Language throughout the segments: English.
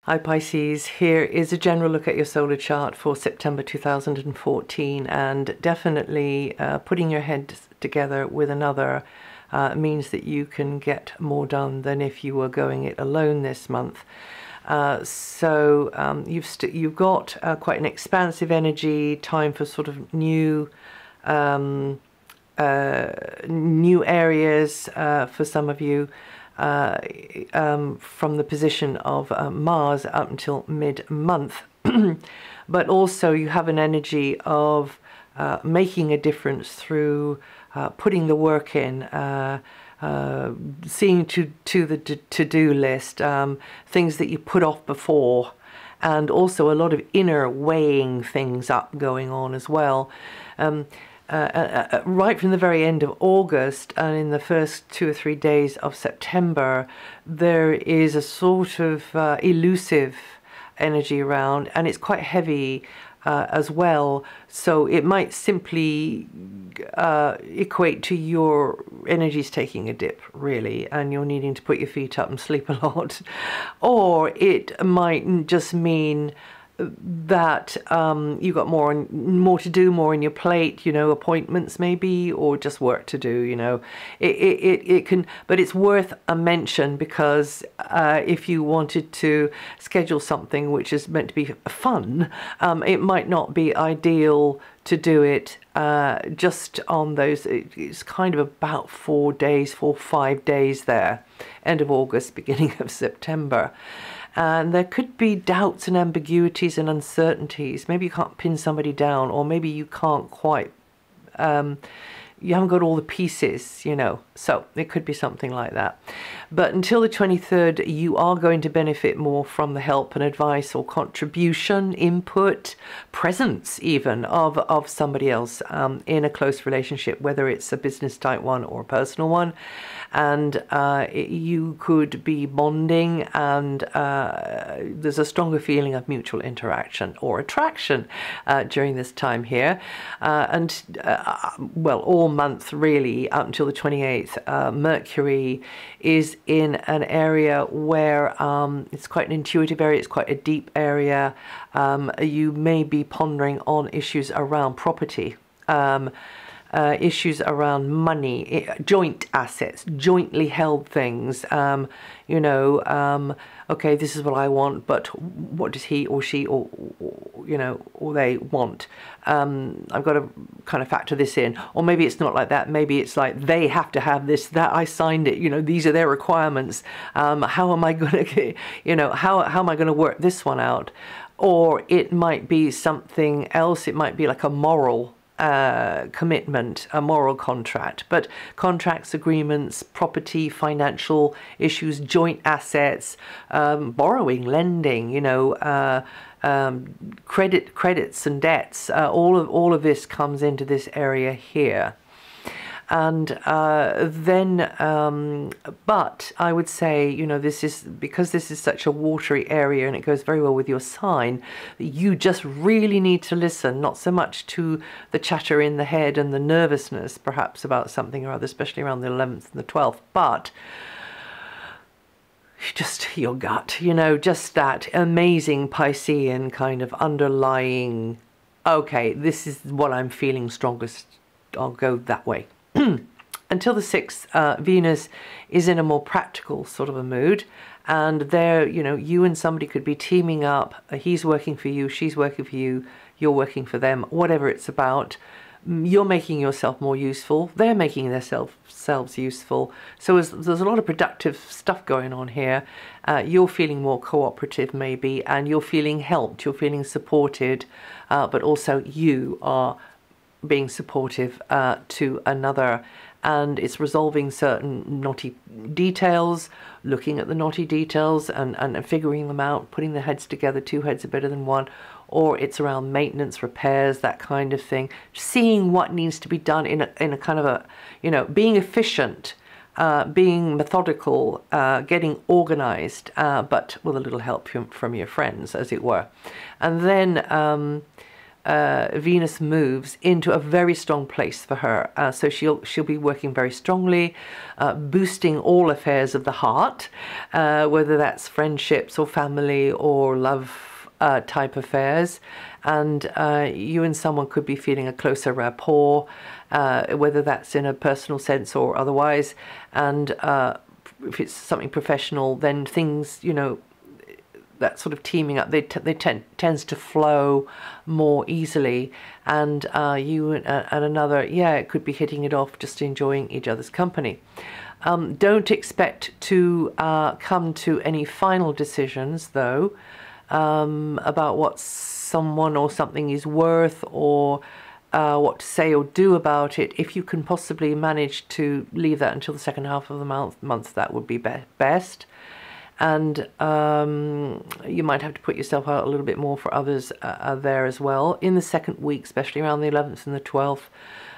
Hi Pisces, here is a general look at your solar chart for September 2014, and definitely putting your head together with another means that you can get more done than if you were going it alone this month. You've got quite an expansive energy, time for sort of new areas for some of you. From the position of Mars up until mid-month. But also you have an energy of making a difference through putting the work in, seeing to the to-do list, things that you put off before, and also a lot of inner weighing things up going on as well. Right from the very end of August and in the first 2 or 3 days of September, there is a sort of elusive energy around, and it's quite heavy as well. So it might simply equate to your energies taking a dip, really, and you're needing to put your feet up and sleep a lot. Or it might just mean that you've got more to do, more on your plate, you know, appointments maybe, or just work to do, you know. It can, but it's worth a mention, because if you wanted to schedule something which is meant to be fun, it might not be ideal to do it just on those. It's kind of about 4 days, 4 or 5 days there, end of August, beginning of September. And there could be doubts and ambiguities and uncertainties. Maybe you can't pin somebody down, or maybe you can't quite, you haven't got all the pieces, you know. So it could be something like that. But until the 23rd, you are going to benefit more from the help and advice or contribution, input, presence even of somebody else in a close relationship, whether it's a business type one or a personal one. And you could be bonding, and there's a stronger feeling of mutual interaction or attraction during this time here. Well, all month really, up until the 28th, Mercury is in an area where it's quite an intuitive area, it's quite a deep area. You may be pondering on issues around property, issues around money, joint assets, jointly held things, you know, okay, this is what I want, but what does he or she or you know, or they want? I've got to kind of factor this in. Or maybe it's not like that. Maybe it's like they have to have this, that, I signed it, you know, these are their requirements. How am I going to, you know, how am I going to work this one out? Or it might be something else. It might be like a moral commitment, a moral contract. But contracts, agreements, property, financial issues, joint assets, borrowing, lending, you know, credits and debts, all of this comes into this area here. And but I would say, you know, this is, because this is such a watery area and it goes very well with your sign, you just really need to listen, not so much to the chatter in the head and the nervousness perhaps about something or other, especially around the 11th and the 12th, but just your gut, you know, just that amazing Piscean kind of underlying, okay, this is what I'm feeling strongest, I'll go that way. Until the 6th, Venus is in a more practical sort of a mood, and there, you know, you and somebody could be teaming up. He's working for you, she's working for you, you're working for them, whatever it's about. You're making yourself more useful, they're making themselves useful. So there's a lot of productive stuff going on here. You're feeling more cooperative maybe, and you're feeling helped, you're feeling supported, but also you are being supportive to another, and it's resolving certain knotty details, looking at the knotty details and figuring them out, putting the heads together. Two heads are better than one. Or it's around maintenance, repairs, that kind of thing, seeing what needs to be done in a kind of a, you know, being efficient, being methodical, getting organized, but with a little help from your friends, as it were. And then Venus moves into a very strong place for her. So she'll be working very strongly, boosting all affairs of the heart, whether that's friendships or family or love type affairs. And you and someone could be feeling a closer rapport, whether that's in a personal sense or otherwise. And if it's something professional, then things, you know, that sort of teaming up, tends to flow more easily, and you and another, yeah, it could be hitting it off, just enjoying each other's company. Don't expect to come to any final decisions, though, about what someone or something is worth, or what to say or do about it. If you can possibly manage to leave that until the second half of the month, that would be best. And you might have to put yourself out a little bit more for others there as well. In the second week, especially around the 11th and the 12th,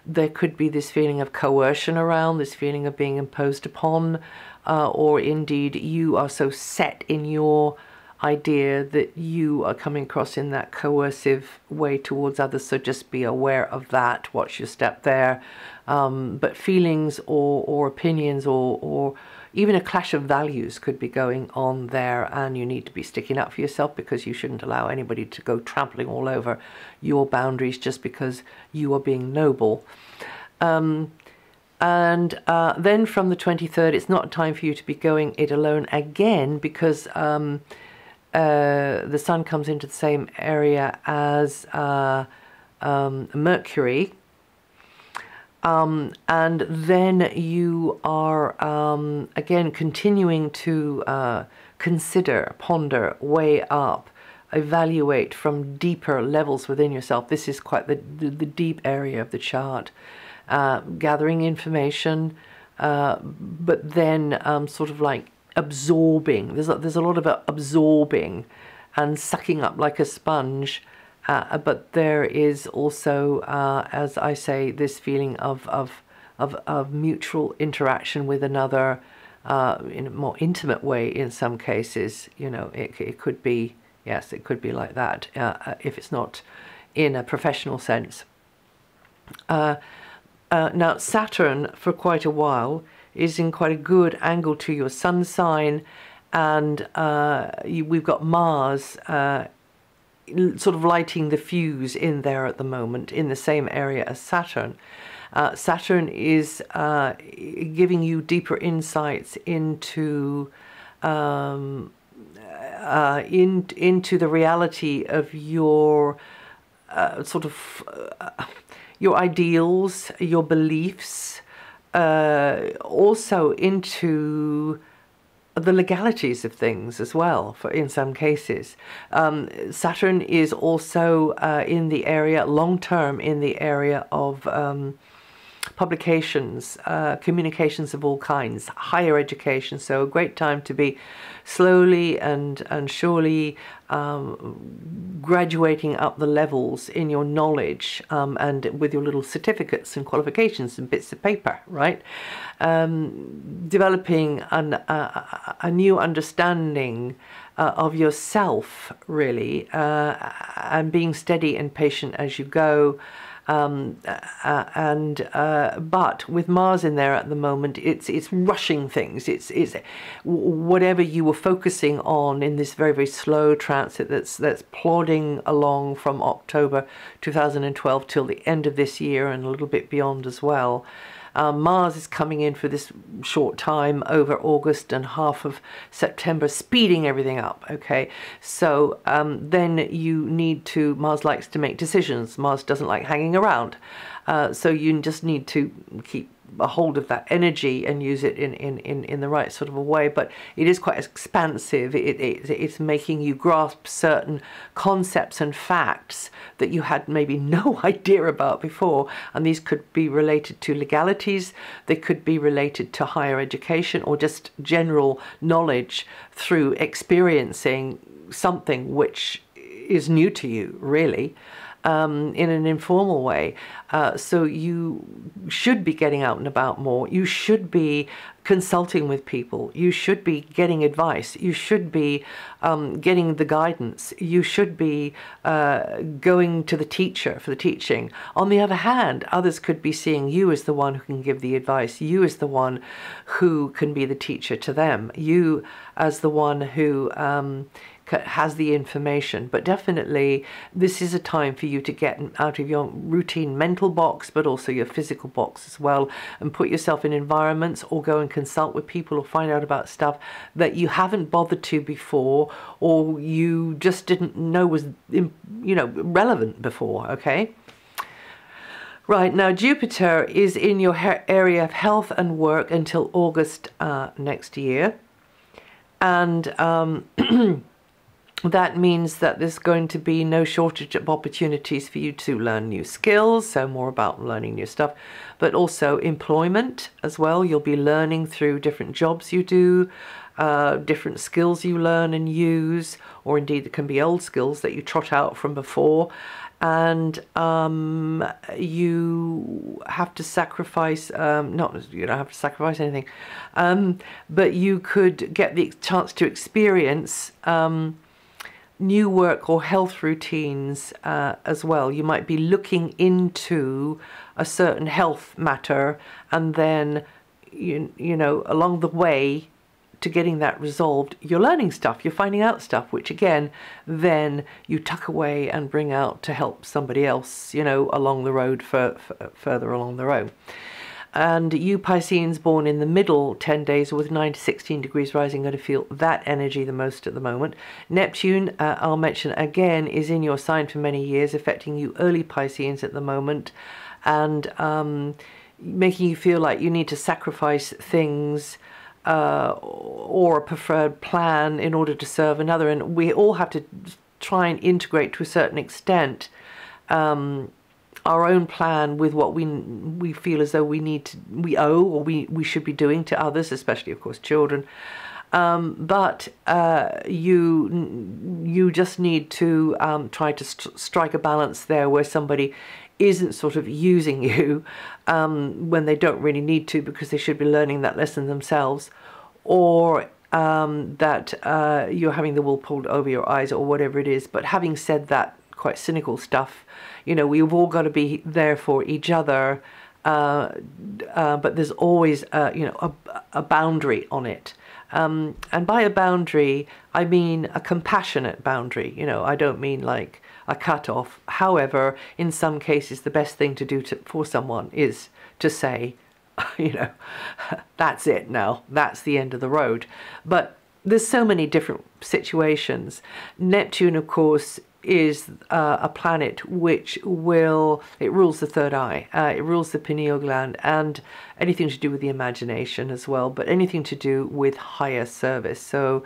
there could be this feeling of coercion around, this feeling of being imposed upon, or indeed you are so set in your idea that you are coming across in that coercive way towards others. So just be aware of that, watch your step there. But feelings or opinions or even a clash of values could be going on there, and you need to be sticking up for yourself, because you shouldn't allow anybody to go trampling all over your boundaries just because you are being noble. And then from the 23rd, it's not time for you to be going it alone again, because the Sun comes into the same area as Mercury. And then you are, again, continuing to consider, ponder, weigh up, evaluate from deeper levels within yourself. This is quite the deep area of the chart. Gathering information, but then sort of like absorbing. There's a lot of absorbing and sucking up like a sponge. But there is also, as I say, this feeling of mutual interaction with another in a more intimate way in some cases. You know, it could be, yes, it could be like that if it's not in a professional sense. Now, Saturn, for quite a while, is in quite a good angle to your sun sign, and we've got Mars sort of lighting the fuse in there at the moment, in the same area as Saturn. Saturn is giving you deeper insights into into the reality of your sort of your ideals, your beliefs, also into the legalities of things as well, in some cases. Saturn is also in the area, long-term, in the area of publications, communications of all kinds, higher education. So a great time to be slowly and surely graduating up the levels in your knowledge, and with your little certificates and qualifications and bits of paper, right? Developing a new understanding of yourself, really, and being steady and patient as you go. But with Mars in there at the moment, it's rushing things. It's whatever you were focusing on in this very, very slow transit that's plodding along from October 2012 till the end of this year and a little bit beyond as well. Mars is coming in for this short time over August and half of September, speeding everything up, okay? So then you need to, Mars likes to make decisions. Mars doesn't like hanging around. So you just need to keep a hold of that energy and use it in the right sort of a way. But it is quite expansive. It's making you grasp certain concepts and facts that you had maybe no idea about before. And these could be related to legalities, they could be related to higher education, or just general knowledge through experiencing something which is new to you, really. in an informal way. So you should be getting out and about more. You should be consulting with people. You should be getting advice. You should be getting the guidance. You should be going to the teacher for the teaching. On the other hand, others could be seeing you as the one who can give the advice. You as the one who can be the teacher to them. You as the one who has the information. But definitely this is a time for you to get out of your routine mental box, but also your physical box as well, and put yourself in environments or go and consult with people or find out about stuff that you haven't bothered to before, or you just didn't know was, you know, relevant before. Okay. Right, now Jupiter is in your area of health and work until August next year, and that means that there's going to be no shortage of opportunities for you to learn new skills, so more about learning new stuff, but also employment as well. You'll be learning through different jobs you do, different skills you learn and use, or indeed it can be old skills that you trot out from before. And you have to sacrifice, not, you don't have to sacrifice anything, but you could get the chance to experience new work or health routines as well. You might be looking into a certain health matter, and then you know, along the way to getting that resolved, you're learning stuff, you're finding out stuff, which again then you tuck away and bring out to help somebody else, you know, along the road, further along the road. And you Pisceans born in the middle 10 days with 9 to 16 degrees rising, going to feel that energy the most at the moment. Neptune, I'll mention again, is in your sign for many years, affecting you early Pisceans at the moment, and making you feel like you need to sacrifice things or a preferred plan in order to serve another. And we all have to try and integrate to a certain extent our own plan with what we feel as though we owe, or we should be doing to others, especially of course children. But you just need to try to strike a balance there where somebody isn't sort of using you when they don't really need to, because they should be learning that lesson themselves, or that you're having the wool pulled over your eyes, or whatever it is. But having said that quite cynical stuff, you know, we've all got to be there for each other, but there's always you know, a boundary on it. And by a boundary, I mean a compassionate boundary. You know, I don't mean like a cut-off. However, in some cases, the best thing to do for someone is to say, you know, that's it now. That's the end of the road. But there's so many different situations. Neptune, of course, is a planet which it rules the third eye, it rules the pineal gland, and anything to do with the imagination as well, but anything to do with higher service. So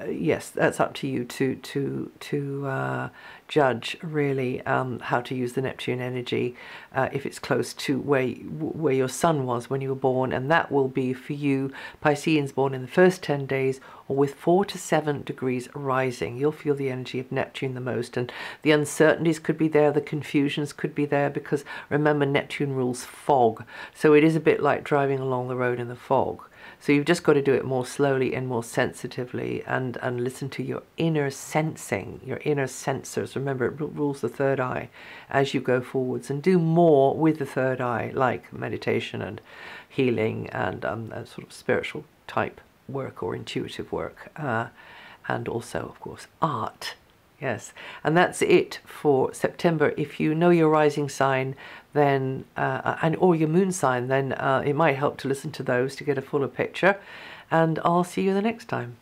yes, that's up to you to judge really how to use the Neptune energy if it's close to where your sun was when you were born, and that will be for you Pisceans born in the first 10 days or with 4 to 7 degrees rising. You'll feel the energy of Neptune the most, and the uncertainties could be there, the confusions could be there, because remember, Neptune rules fog, so it is a bit like driving along the road in the fog. So you've just got to do it more slowly and more sensitively, and listen to your inner sensing, your inner sensors. Remember, it rules the third eye as you go forwards, and do more with the third eye, like meditation and healing and sort of spiritual type work or intuitive work, and also, of course, art. Yes, and that's it for September. If you know your rising sign, then or your moon sign, then it might help to listen to those to get a fuller picture. And I'll see you the next time.